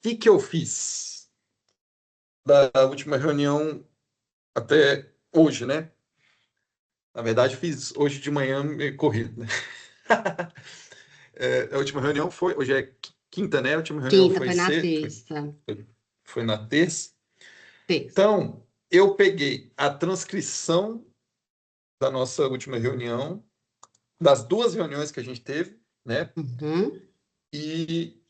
que eu fiz da última reunião até hoje, né? Na verdade, fiz hoje de manhã meio corrido, né? A última reunião foi, hoje é quinta, né? A última reunião Quinta, foi foi na sexta, terça. foi na terça. Terça. Então, eu peguei a transcrição da nossa última reunião, das duas reuniões que a gente teve, né? Uhum. E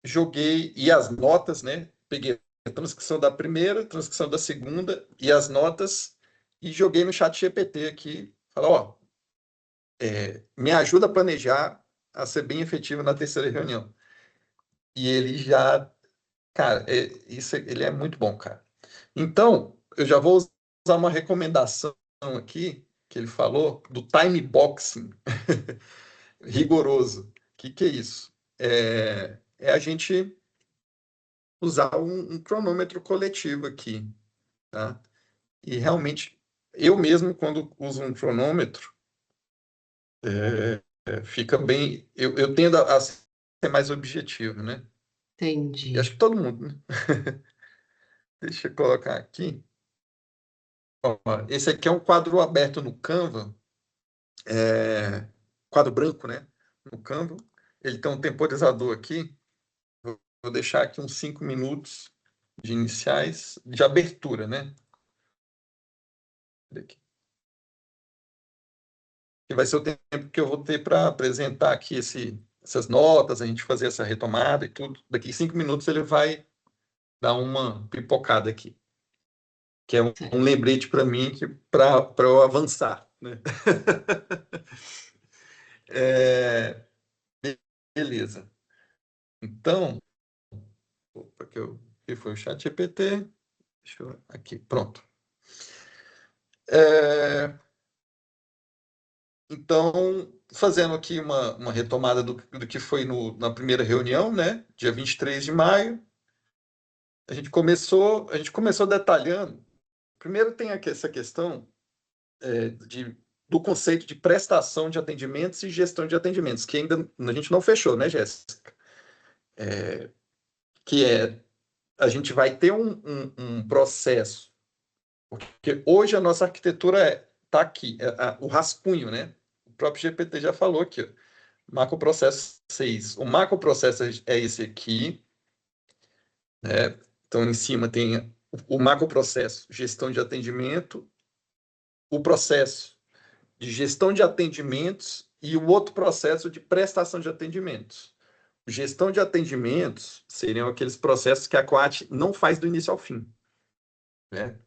joguei, e as notas, né? Peguei a transcrição da primeira, a transcrição da segunda e as notas, e joguei no chat GPT aqui. Falei, ó, me ajuda a planejar, a ser bem efetivo na terceira reunião. E ele já, cara, ele é muito bom, cara. Então, eu já vou usar uma recomendação aqui, que ele falou, do time boxing rigoroso. O que é isso? É a gente usar um cronômetro coletivo aqui, tá? E realmente, eu mesmo, quando uso um cronômetro, fica bem. Eu tendo a ser mais objetivo, né? E acho Entendi. que todo mundo, né? Deixa eu colocar aqui. Ó, esse aqui é um quadro aberto no Canva, quadro branco, né? No Canva. Ele tem um temporizador aqui. Vou deixar aqui uns 5 minutos de iniciais, de abertura, né? Aqui. Que vai ser o tempo que eu vou ter para apresentar aqui essas notas, a gente fazer essa retomada e tudo. Daqui 5 minutos ele vai dar uma pipocada aqui, que é um Certo. lembrete para mim para eu avançar, né? É, beleza. Então, opa, que foi o chat GPT. Deixa eu, aqui, pronto. É, então, fazendo aqui uma retomada do que foi na primeira reunião, né? Dia 23 de maio, a gente começou detalhando. Primeiro tem aqui essa questão do conceito de prestação de atendimentos e gestão de atendimentos, que ainda a gente não fechou, né, Jéssica? Que a gente vai ter um processo, porque hoje a nossa arquitetura está aqui, o rascunho, né? O próprio GPT já falou aqui, ó, macroprocesso 6. O macroprocesso é esse aqui, né? Então, em cima tem o macroprocesso, gestão de atendimento, o processo de gestão de atendimentos e o outro processo de prestação de atendimentos. Gestão de atendimentos seriam aqueles processos que a Coat não faz do início ao fim, né?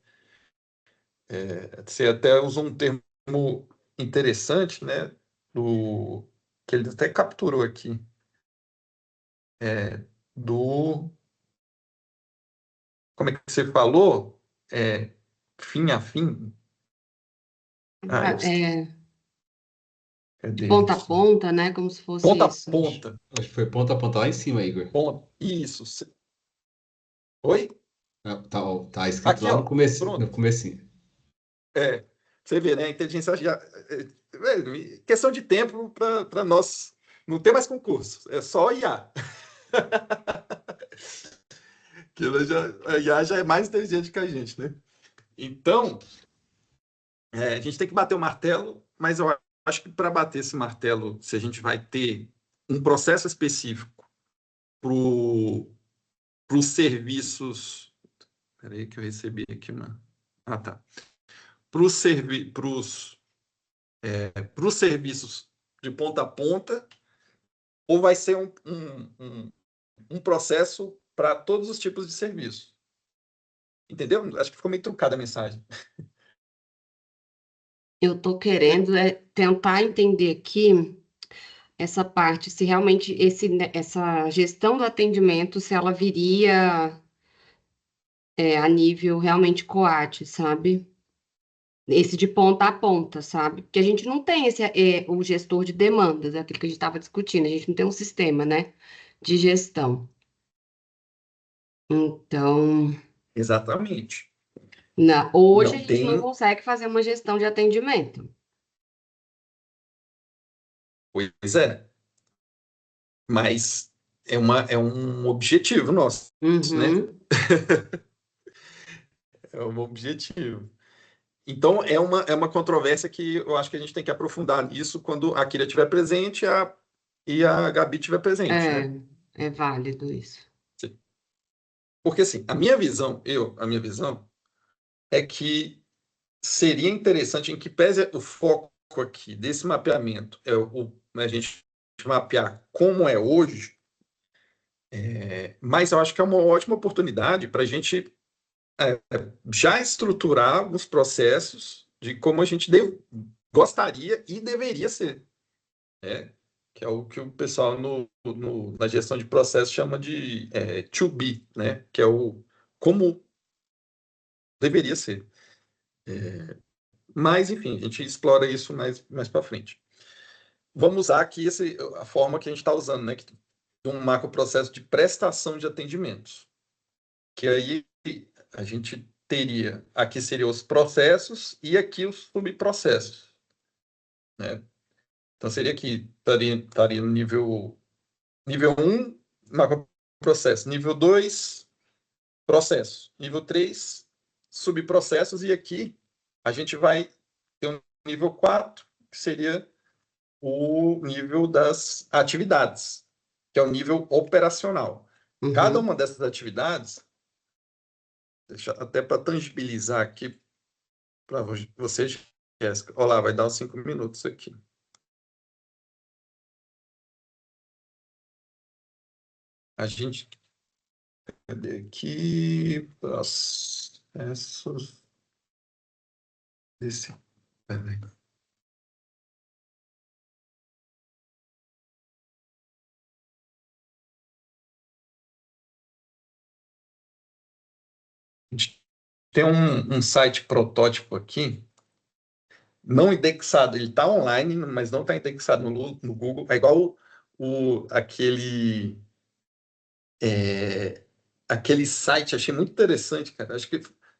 Você até usou um termo interessante, né? Que ele até capturou aqui, do como é que você falou? É, fim a fim? Ah, eu esqueci. É, de Cadê ponta a aqui? ponta, né? Como se fosse Ponta a isso. ponta. Acho que foi ponta a ponta lá em cima, Igor. Ponta. Isso. Oi? Ah, tá escrito Aqui, lá no ó. começo, no Pronto. comecinho. Você vê, né? A inteligência já. Questão de tempo para nós. Não tem mais concurso. É só IA. Que a IA já é mais inteligente que a gente, né? Então, a gente tem que bater o martelo, mas eu acho que para bater esse martelo, se a gente vai ter um processo específico para os serviços. Espera aí que eu recebi aqui uma. Ah, tá. Para os serviços de ponta a ponta, ou vai ser um processo para todos os tipos de serviço. Entendeu? Acho que ficou meio truncada a mensagem. Eu estou querendo tentar entender aqui essa parte, se realmente essa gestão do atendimento, se ela viria a nível realmente COAT, sabe? Esse de ponta a ponta, sabe? Porque a gente não tem o gestor de demandas, é aquilo que a gente estava discutindo, a gente não tem um sistema, né, de gestão. Então, Exatamente. hoje a Não gente não tem. consegue fazer uma gestão de atendimento. Pois é. Mas é um objetivo nosso, né? Uhum. É um objetivo. Então, é uma controvérsia que eu acho que a gente tem que aprofundar nisso quando a Kira estiver presente e a Gabi estiver presente, né? É válido isso. Porque, assim, a minha visão é que seria interessante, em que pese o foco aqui desse mapeamento, a gente mapear como é hoje, mas eu acho que é uma ótima oportunidade para a gente já estruturar os processos de como a gente gostaria e deveria ser, né? Que é o que o pessoal na gestão de processos chama de to be, né? Que é o como deveria ser. Mas, enfim, a gente explora isso mais para frente. Vamos usar aqui a forma que a gente está usando, né? De um macroprocesso de prestação de atendimentos. Que aí a gente teria, aqui seriam os processos e aqui os subprocessos, né? Então seria aqui, estaria no nível 1, macroprocesso, nível 2, processo, nível 3, subprocessos, e aqui a gente vai ter um nível 4, que seria o nível das atividades, que é o nível operacional. Cada Uhum. uma dessas atividades, até para tangibilizar aqui para vocês, Jéssica. Olá, vai dar uns 5 minutos aqui. A gente. Cadê aqui? Processos. Desse. Peraí. A gente tem um site protótipo aqui, não indexado. Ele está online, mas não está indexado no Google. É igual aquele site, achei muito interessante, cara.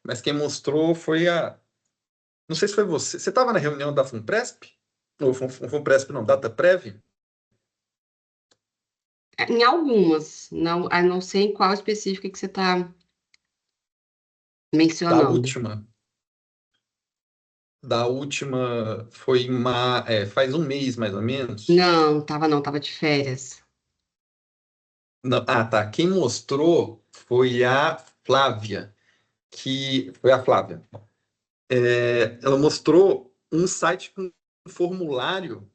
Mas quem mostrou foi a. Não sei se foi você. Você estava na reunião da FUNPRESP? Ou FUNPRESP não, DataPrev? Em algumas, não, a não sei em qual específica que você está Da mencionando. última. Da última foi faz um mês, mais ou menos. Não, tava de férias. Tá. Quem mostrou foi a Flávia, que foi a Flávia. Ela mostrou um site com um formulário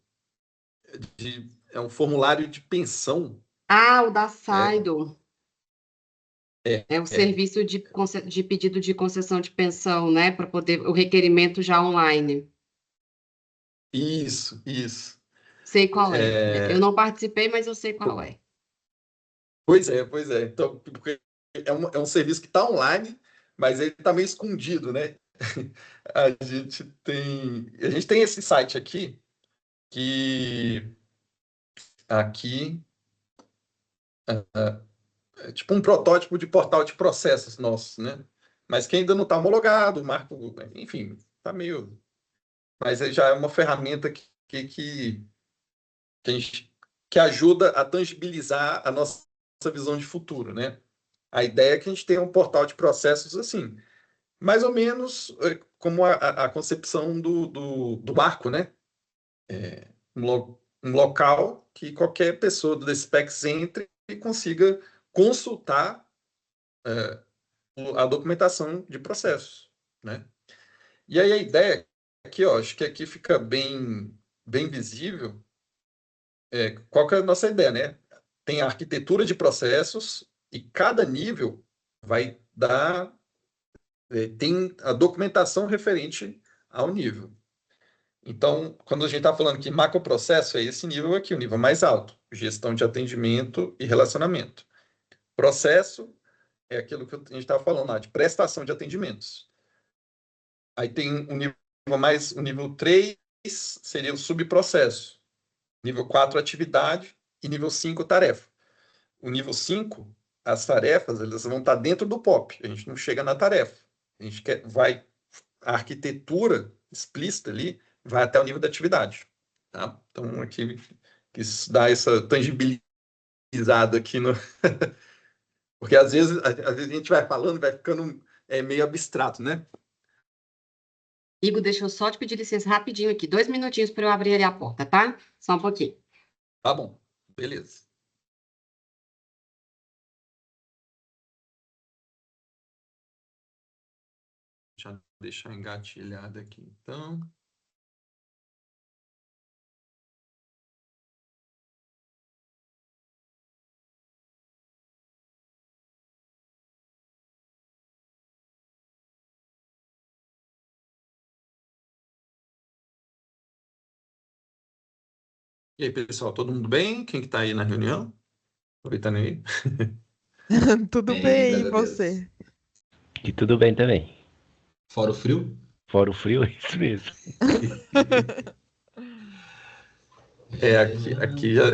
é um formulário de pensão, Ah, o da né? Saido. É, É o é, serviço de pedido de concessão de pensão, né? Para poder o requerimento já online. isso. Sei qual é. Eu É, não participei, mas eu sei qual é. pois é. Então, porque é um serviço que está online, mas ele está meio escondido, né? A gente tem esse site aqui, que aqui é tipo um protótipo de portal de processos nossos, né? Mas que ainda não está homologado, o marco, enfim, está meio. Mas já é uma ferramenta que, a gente, que ajuda a tangibilizar a nossa visão de futuro, né? A ideia é que a gente tenha um portal de processos assim, mais ou menos como a concepção do barco, né? Um local que qualquer pessoa do Despex entre e consiga consultar a documentação de processos, né? E aí a ideia aqui, ó, acho que aqui fica bem visível qual que é a nossa ideia, né? Tem a arquitetura de processos e cada nível vai dar tem a documentação referente ao nível. Então, quando a gente está falando que macroprocesso é esse nível aqui, o nível mais alto, gestão de atendimento e relacionamento. Processo é aquilo que a gente estava falando lá, de prestação de atendimentos. Aí tem o nível 3 seria o subprocesso. Nível 4, atividade. E nível 5, tarefa. O nível 5, as tarefas, elas vão estar dentro do POP. A gente não chega na tarefa. A arquitetura explícita ali vai até o nível da atividade. Tá? Então, aqui quis dar essa tangibilidade risada aqui no... Porque às vezes a gente vai falando, vai ficando meio abstrato, né? Igor, deixa eu só te pedir licença rapidinho aqui, 2 minutinhos para eu abrir ali a porta, tá? Só um pouquinho. Tá bom, beleza. Deixa eu deixar engatilhado aqui, então. E aí, pessoal, todo mundo bem? Quem que tá aí na reunião? Aproveitando aí. Tudo Bem, bem, e graças a Deus. você? E tudo bem também. Fora o frio? Fora o frio, é isso mesmo. Aqui já...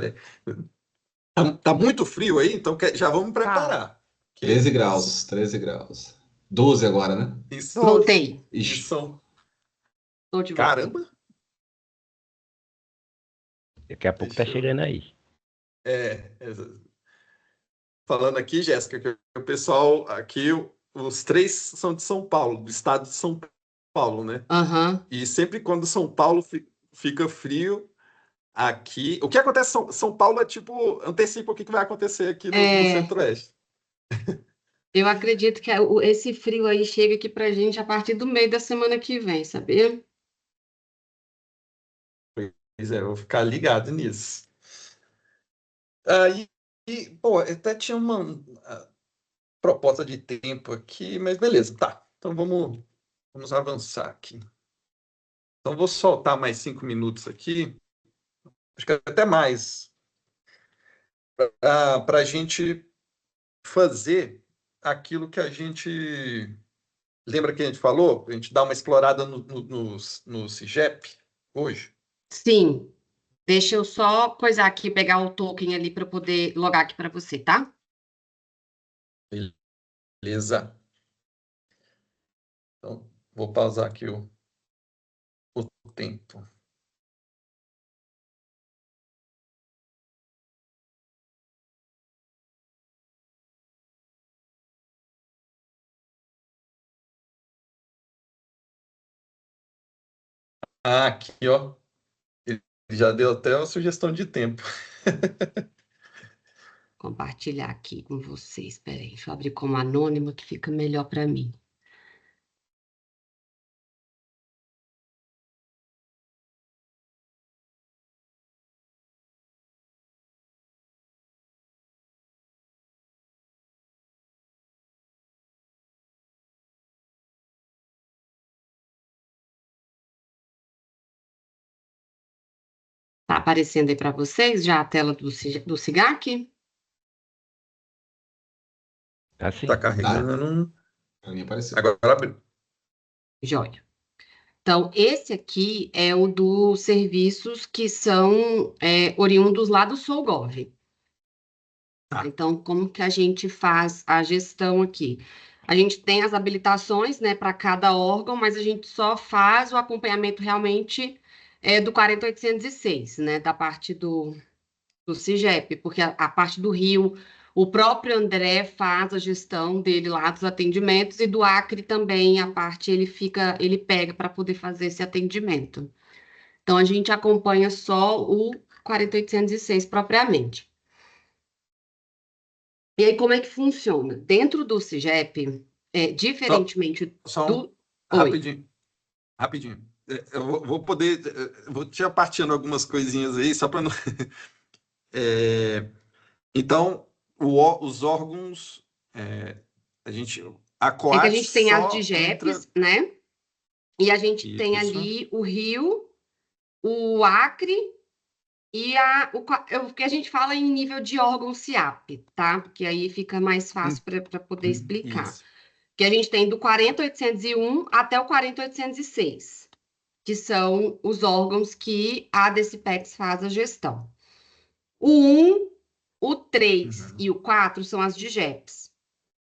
Tá muito frio aí, então já vamos preparar. 13 graus, 13 graus. 12 agora, né? Isso, Voltei. Ixi, isso. Tô de volta. Caramba! Daqui a pouco tá Deixa eu- chegando aí. Falando aqui, Jéssica, que o pessoal aqui, os 3 são de São Paulo, do estado de São Paulo, né? Aham. E sempre quando São Paulo fica frio, aqui... O que acontece em São Paulo é tipo, antecipa o que vai acontecer aqui no Centro-Oeste. Eu acredito que esse frio aí chega aqui pra gente a partir do meio da semana que vem, sabia? Pois é, eu vou ficar ligado nisso. Aí, pô, até tinha uma proposta de tempo aqui, mas beleza, tá. Então vamos avançar aqui. Então vou soltar mais 5 minutos aqui, acho que até mais, para a gente fazer aquilo que a gente... Lembra que a gente falou? A gente dá uma explorada no CIGEP hoje? Sim. Deixa eu só coisar aqui, pegar o token ali para poder logar aqui para você, tá? Beleza. Então, vou pausar aqui o tempo. Aqui, ó. Ele já deu até uma sugestão de tempo. Compartilhar aqui com vocês. Espera aí, deixa eu abrir como anônimo que fica melhor para mim. Tá aparecendo aí para vocês já a tela do SIGAC? Tá sim. Tá carregando. pra mim apareceu. Agora abriu. Joia. Então, esse aqui é o dos serviços que são oriundos lá do SOLGOV. Tá. Então, como que a gente faz a gestão aqui? A gente tem as habilitações, né, para cada órgão, mas a gente só faz o acompanhamento realmente do 40806, né, da parte do CIGEP, porque a parte do Rio, o próprio André faz a gestão dele lá dos atendimentos, e do Acre também, a parte ele pega para poder fazer esse atendimento. Então, a gente acompanha só o 40806 propriamente. E aí, como é que funciona? Dentro do CIGEP, diferentemente Só do... rapidinho. Rapidinho. Eu vou poder... Vou te partilhando algumas coisinhas aí, só para não... Então, os órgãos... a gente... A É que a Coat gente tem as só DIGEPs, né? E a gente tem Isso. ali o Rio, o Acre e o que a gente fala em nível de órgão CIAP, tá? Porque aí fica mais fácil para poder explicar. Isso. Que a gente tem do 40801 até o 40806, que são os órgãos que a DECIPEX faz a gestão. O 1, o 3 e o 4 são as DIGEPs.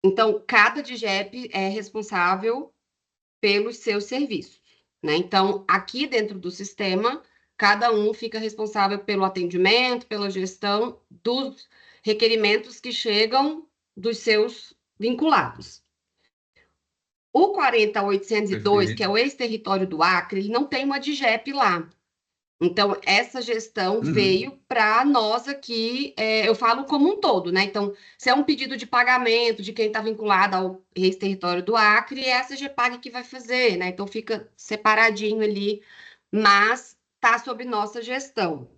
Então, cada DIGEP é responsável pelos seus serviços, né? Então, aqui dentro do sistema, cada um fica responsável pelo atendimento, pela gestão dos requerimentos que chegam dos seus vinculados. O 40802, que é o ex-território do Acre, ele não tem uma DIGEP lá. Então, essa gestão veio para nós aqui, eu falo como um todo, né? Então, se é um pedido de pagamento de quem está vinculado ao ex-território do Acre, é a CGPAG que vai fazer, né? Então, fica separadinho ali, mas está sob nossa gestão.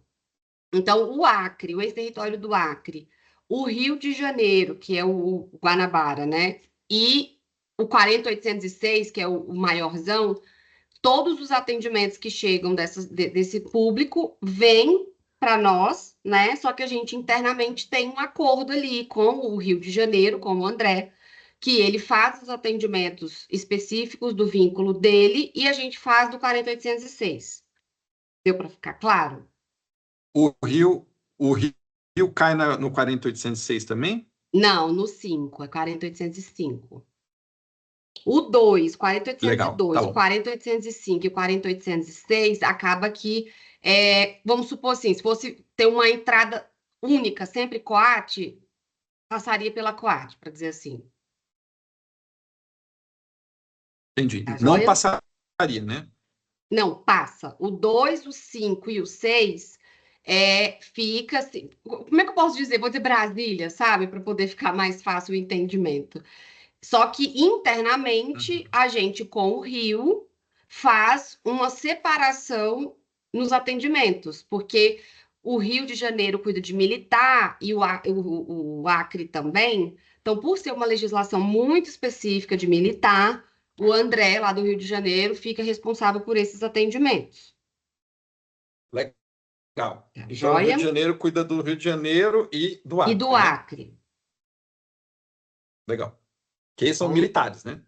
Então, o Acre, o ex-território do Acre, o Rio de Janeiro, que é o Guanabara, né? E o 40806, que é o maiorzão, todos os atendimentos que chegam desse público vêm para nós, né? Só que a gente internamente tem um acordo ali com o Rio de Janeiro, com o André, que ele faz os atendimentos específicos do vínculo dele e a gente faz do 40806. Deu para ficar claro? O Rio cai no 40806 também? Não, no 5, é 40805. O 2, 40802, Legal, tá o bom. 40805 e o 40806 acaba que, vamos supor assim, se fosse ter uma entrada única, sempre COAT, passaria pela COAT, para dizer assim. Entendi. Tá Não joia? passaria, né? Não, passa. O 2, o 5 e o 6 fica assim. Como é que eu posso dizer? Vou dizer Brasília, sabe? Para poder ficar mais fácil o entendimento. Só que internamente, a gente com o Rio faz uma separação nos atendimentos, porque o Rio de Janeiro cuida de militar e o Acre também. Então, por ser uma legislação muito específica de militar, o André, lá do Rio de Janeiro, fica responsável por esses atendimentos. Legal. Tá Então, o joia? Rio de Janeiro cuida do Rio de Janeiro e do Acre, E do né? Acre. Legal. Que eles são Então, militares, né?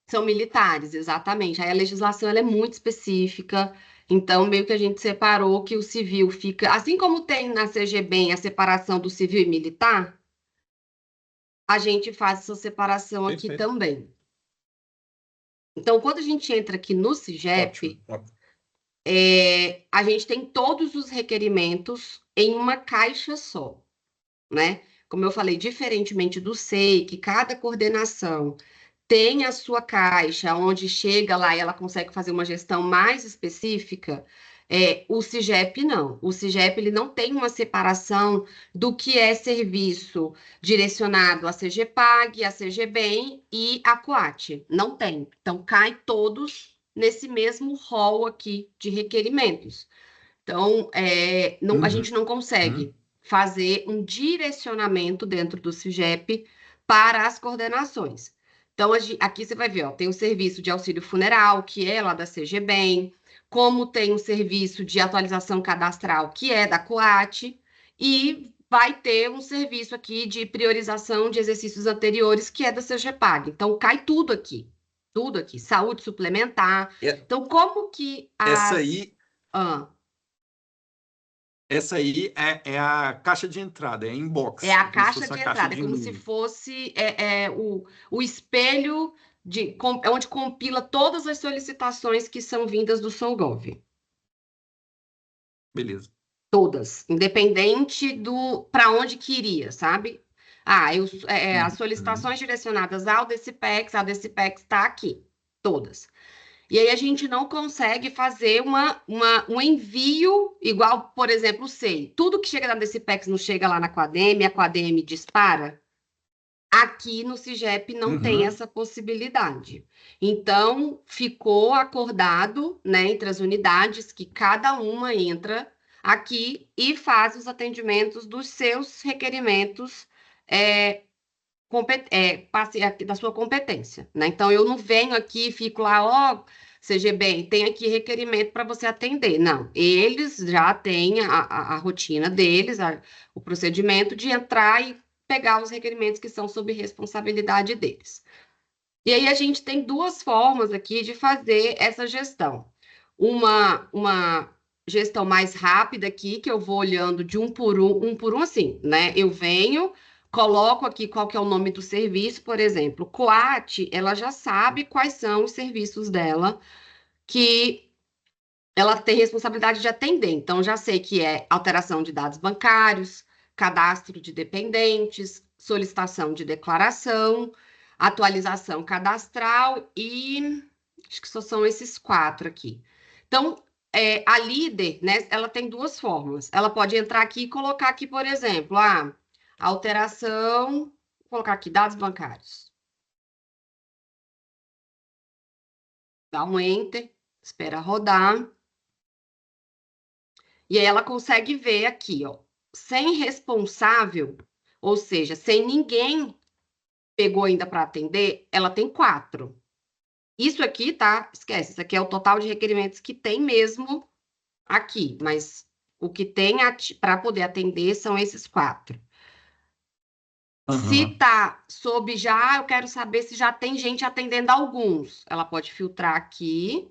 são militares, exatamente. Aí a legislação ela é muito específica, então meio que a gente separou que o civil fica, assim como tem na CGBEM a separação do civil e militar, a gente faz essa separação aqui Perfeito. também. Então, quando a gente entra aqui no CIGEP, Ótimo. a gente tem todos os requerimentos em uma caixa só, né? Como eu falei, diferentemente do SEI, que cada coordenação tem a sua caixa, onde chega lá e ela consegue fazer uma gestão mais específica, o CIGEP não. O CIGEP ele não tem uma separação do que é serviço direcionado à CGPAG, à CGBEM e à COAT. Não tem. Então, cai todos nesse mesmo rol aqui de requerimentos. Então, a gente não consegue fazer um direcionamento dentro do CIGEP para as coordenações. Então, aqui você vai ver, ó, tem o serviço de auxílio funeral, que é lá da CGBEM, como tem o serviço de atualização cadastral, que é da COAT, e vai ter um serviço aqui de priorização de exercícios anteriores, que é da CGPAG. Então, cai tudo aqui. Tudo aqui. Saúde suplementar. Então, como que Essa aí Essa aí é a caixa de entrada, é a inbox. é a como se caixa fosse de a caixa entrada, é de como se e-mail. fosse o espelho onde compila todas as solicitações que são vindas do SOLGOV. Beleza. Todas, independente do para onde que iria, sabe? As solicitações direcionadas ao DCPEX, a DCPEX está aqui, todas. E aí a gente não consegue fazer um envio igual, por exemplo, o SEI. Tudo que chega da DCPEX não chega lá na Coadem, a Coadem dispara. Aqui no CIGEP não tem essa possibilidade. Então, ficou acordado, né, entre as unidades que cada uma entra aqui e faz os atendimentos dos seus requerimentos da sua competência, né? Então, eu não venho aqui e fico lá, ó, CGBEM, tem aqui requerimento para você atender. Não, eles já têm a rotina deles, o procedimento de entrar e pegar os requerimentos que são sob responsabilidade deles. E aí a gente tem duas formas aqui de fazer essa gestão. Uma gestão mais rápida aqui, que eu vou olhando de um por um assim, né? Eu venho, coloco aqui qual que é o nome do serviço, por exemplo, COAT, ela já sabe quais são os serviços dela que ela tem responsabilidade de atender. Então, já sei que é alteração de dados bancários, cadastro de dependentes, solicitação de declaração, atualização cadastral e acho que só são esses 4 aqui. Então, a líder, né, ela tem 2 formas. Ela pode entrar aqui e colocar aqui, por exemplo, alteração, vou colocar aqui dados bancários. Dá um Enter, espera rodar. E aí ela consegue ver aqui, ó, sem responsável, ou seja, sem ninguém pegou ainda para atender, ela tem 4. Isso aqui, tá? Esquece, isso aqui é o total de requerimentos que tem mesmo aqui, mas o que tem para poder atender são esses 4. Se tá sob já, eu quero saber se já tem gente atendendo alguns. Ela pode filtrar aqui.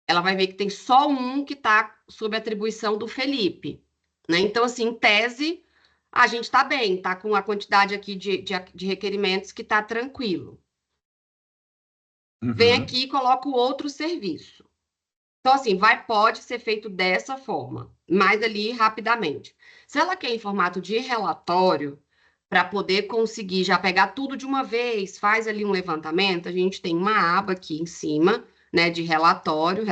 Ela vai ver que tem só um que está sob atribuição do Felipe, né? Então, assim, em tese, a gente está bem, está com a quantidade aqui de requerimentos que está tranquilo. Vem aqui e coloca o outro serviço. Então, assim, pode ser feito dessa forma, mais ali rapidamente. Se ela quer em formato de relatório, para poder conseguir já pegar tudo de uma vez, faz ali um levantamento, a gente tem uma aba aqui em cima, né, de relatório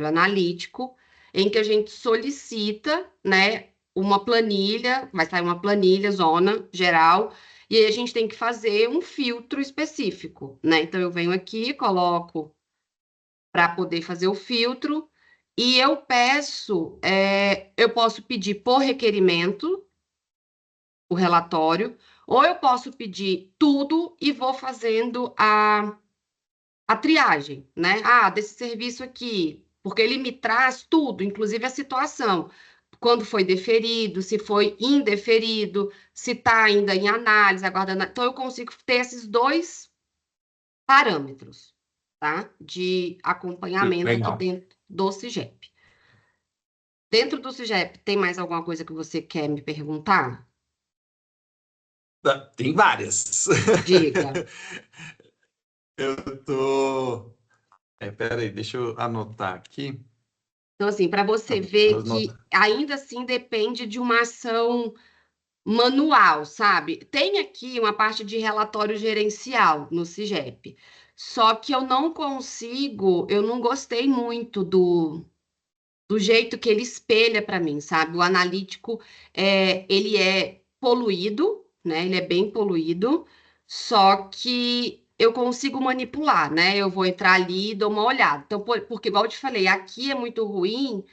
analítico, em que a gente solicita, né, uma planilha, vai sair uma planilha, zona geral, e aí a gente tem que fazer um filtro específico, né? Então, eu venho aqui, coloco para poder fazer o filtro, e eu posso pedir por requerimento o relatório, ou eu posso pedir tudo e vou fazendo a triagem, né? Desse serviço aqui, porque ele me traz tudo, inclusive a situação, quando foi deferido, se foi indeferido, se está ainda em análise, aguardando. Então, eu consigo ter esses 2 parâmetros, tá? De acompanhamento aqui dentro do SIGEP. Dentro do SIGEP, tem mais alguma coisa que você quer me perguntar? Tem várias. Diga. Peraí, deixa eu anotar aqui. Então, assim, para você ver que ainda assim depende de uma ação manual, sabe? Tem aqui uma parte de relatório gerencial no SIGEP, só que eu não gostei muito do jeito que ele espelha para mim, sabe? O analítico, ele é poluído, né? Ele é bem poluído, só que eu consigo manipular, né? Eu vou entrar ali e dou uma olhada. Então, porque, igual eu te falei, aqui é muito ruim,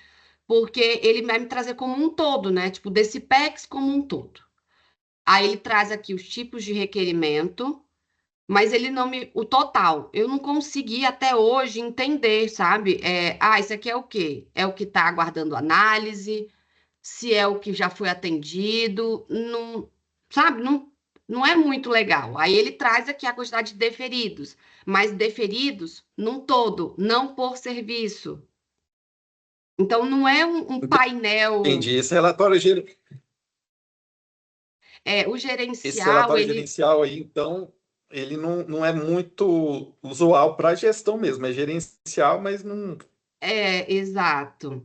porque ele vai me trazer como um todo, né? Tipo, desse PEX como um todo. Aí ele traz aqui os tipos de requerimento, mas ele não me... O total, eu não consegui até hoje entender, sabe? Isso aqui é o quê? É o que está aguardando análise, se é o que já foi atendido, não, sabe? Não é muito legal. Aí ele traz aqui a quantidade de deferidos, mas deferidos num todo, não por serviço. Então, não é um painel... Entendi. Esse relatório o Esse gerencial, relatório gerencial aí, então, ele não é muito usual para gestão mesmo. É gerencial, mas não... Exato.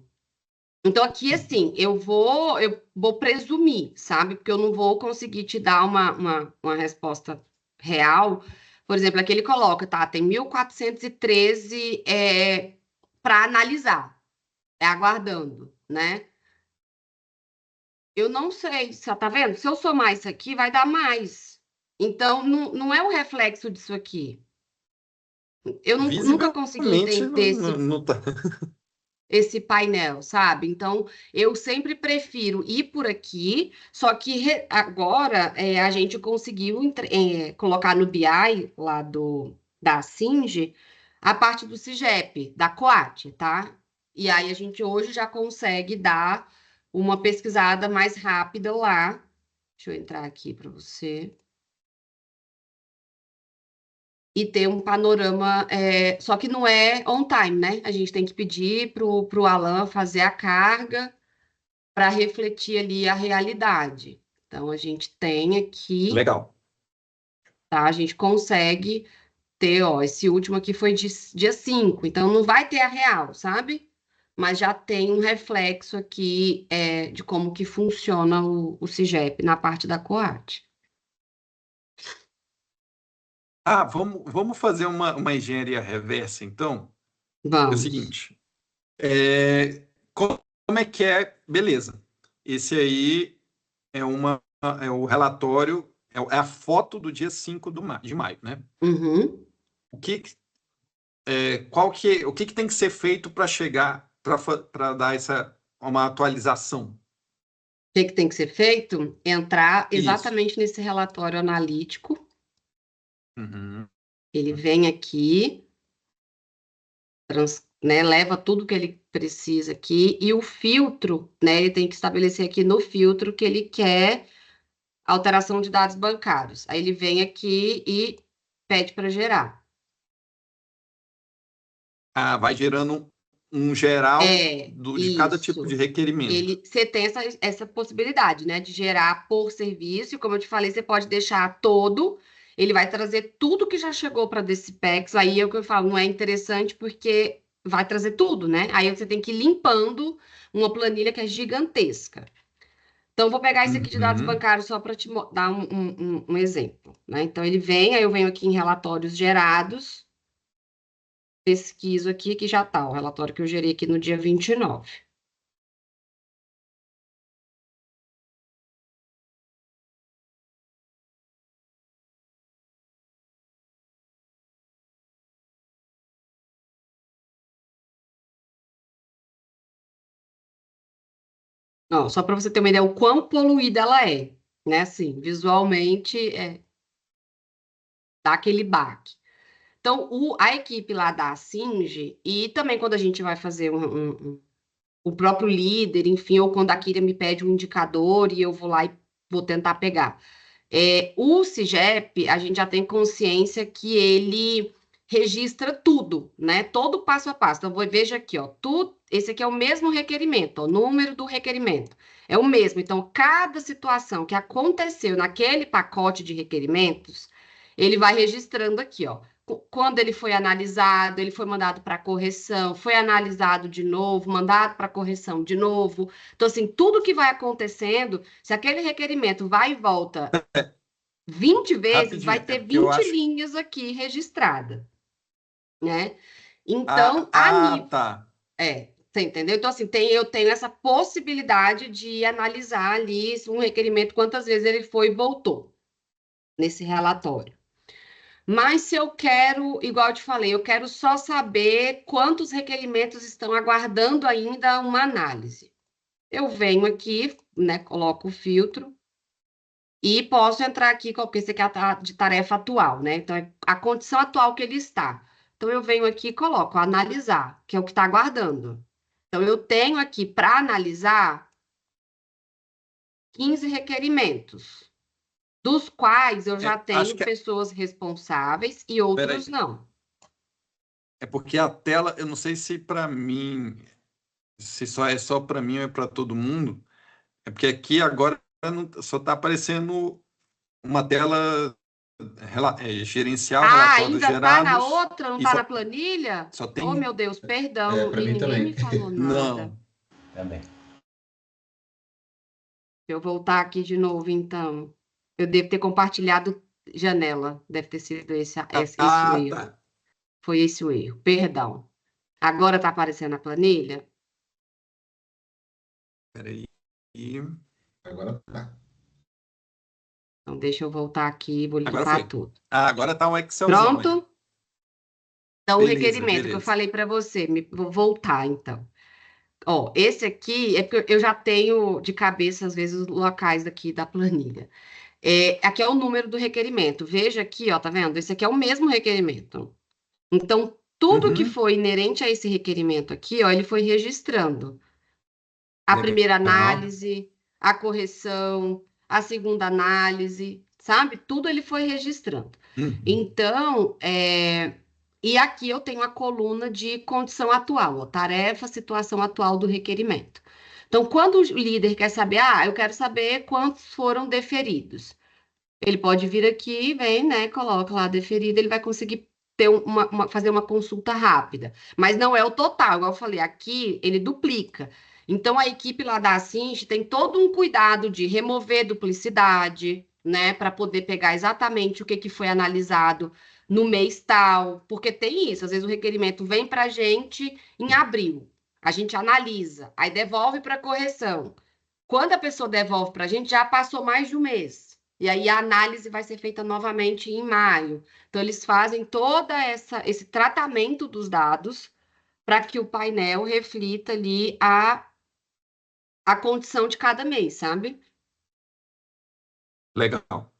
Então, aqui, assim, eu vou presumir, sabe? Porque eu não vou conseguir te dar uma resposta real. Por exemplo, aqui ele coloca, tá? Tem 1.413 para analisar, aguardando, né? Eu não sei, você tá vendo? Se eu somar isso aqui, vai dar mais. Então, não é o reflexo disso aqui. Eu nunca consegui Visivelmente entender não tá. esse painel, sabe? Então, eu sempre prefiro ir por aqui, só que agora a gente conseguiu colocar no BI lá da Singe a parte do SIGEP, da Coat, tá? E aí a gente hoje já consegue dar uma pesquisada mais rápida lá. Deixa eu entrar aqui para você. E ter um panorama, só que não é on time, né? A gente tem que pedir para o Alan fazer a carga para refletir ali a realidade. Então, a gente tem aqui, Legal. tá? A gente consegue ter, ó, esse último aqui foi dia 5, então não vai ter a real, sabe? mas já tem um reflexo aqui de como que funciona o CIGEP na parte da COAT. Vamos fazer uma engenharia reversa, então? É o Vamos. seguinte, como é que é? Beleza. Esse aí é o relatório, é a foto do dia 5 de maio, né? Uhum. O que tem que ser feito para chegar, para dar uma atualização? O que tem que ser feito? Entrar Isso. exatamente nesse relatório analítico. Uhum. Ele vem aqui, né, leva tudo que ele precisa aqui, e o filtro, né, ele tem que estabelecer aqui no filtro que ele quer alteração de dados bancários. Aí ele vem aqui e pede para gerar. Vai gerando um geral de cada tipo Isso. de requerimento. Você tem essa possibilidade, né, de gerar por serviço, como eu te falei, você pode deixar todo, ele vai trazer tudo que já chegou para Decipex, aí é o que eu falo, não é interessante porque vai trazer tudo, né? Aí você tem que ir limpando uma planilha que é gigantesca. Então, vou pegar esse aqui de dados Uhum. bancários só para te dar um exemplo, né? Então, ele vem, aí eu venho aqui em relatórios gerados, pesquiso aqui, que já está o relatório que eu gerei aqui no dia 29. Ó, só para você ter uma ideia o quão poluída ela é, né? Assim, visualmente, dá aquele baque. Então, a equipe lá da Singe, e também quando a gente vai fazer o próprio líder, enfim, ou quando a Kira me pede um indicador e eu vou lá e vou tentar pegar. O CIGEP, a gente já tem consciência que ele registra tudo, né? Todo passo a passo. Então, veja aqui, ó, esse aqui é o mesmo requerimento, ó, o número do requerimento é o mesmo. Então, cada situação que aconteceu naquele pacote de requerimentos, ele vai registrando aqui, ó. Quando ele foi analisado, ele foi mandado para correção, foi analisado de novo, mandado para correção de novo. Então, assim, tudo que vai acontecendo, se aquele requerimento vai e volta 20 vezes, vai Rapidinho, ter porque eu 20 acho. linhas aqui registradas, né? Então, Tá. você entendeu? Então, assim, eu tenho essa possibilidade de analisar ali um requerimento, quantas vezes ele foi e voltou nesse relatório. Mas se eu quero, igual eu te falei, eu quero só saber quantos requerimentos estão aguardando ainda uma análise. Eu venho aqui, né, coloco o filtro e posso entrar aqui, porque esse aqui é de tarefa atual, né? Então, é a condição atual que ele está. Então, eu venho aqui e coloco analisar, que é o que está aguardando. Então, eu tenho aqui para analisar 15 requerimentos, dos quais eu já Acho tenho que pessoas responsáveis e outros não. é porque a tela, eu não sei se para mim, se só é só para mim ou é para todo mundo, é porque aqui agora só está aparecendo uma tela gerencial, relatórios Ainda está na gerados, outra, não e está na planilha? só Oh, tem. meu Deus, perdão, Para e mim ninguém também. me falou nada. Não. Também. Eu voltar aqui de novo, então. Eu devo ter compartilhado janela. Deve ter sido esse o erro. Tá. Foi esse o erro. Perdão. Agora está aparecendo a planilha? Peraí. Agora tá. Então, deixa eu voltar aqui e vou Agora limpar foi. tudo. Agora tá um Excelzão aí. Pronto? Então, o requerimento que eu Beleza. falei para você, vou voltar, então. Ó, esse aqui é porque eu já tenho de cabeça, às vezes, os locais daqui da planilha. Aqui é o número do requerimento. Veja aqui, ó, tá vendo? Esse aqui é o mesmo requerimento. Então, tudo que Uhum. foi inerente a esse requerimento aqui, ó, ele foi registrando. A Legal. primeira análise, a correção, a segunda análise, sabe? Tudo ele foi registrando. Uhum. Então, e aqui eu tenho a coluna de condição atual, ó, tarefa, situação atual do requerimento. Então, quando o líder quer saber, eu quero saber quantos foram deferidos. Ele pode vir aqui, vem, né, coloca lá deferido, ele vai conseguir fazer uma consulta rápida. Mas não é o total, igual eu falei, aqui ele duplica. Então, a equipe lá da Ascint tem todo um cuidado de remover duplicidade, né, para poder pegar exatamente o que foi analisado no mês tal, porque tem isso, às vezes o requerimento vem para a gente em abril, a gente analisa, aí devolve para correção. Quando a pessoa devolve para a gente, já passou mais de um mês. E aí a análise vai ser feita novamente em maio. Então, eles fazem esse tratamento dos dados para que o painel reflita ali a condição de cada mês, sabe? Legal.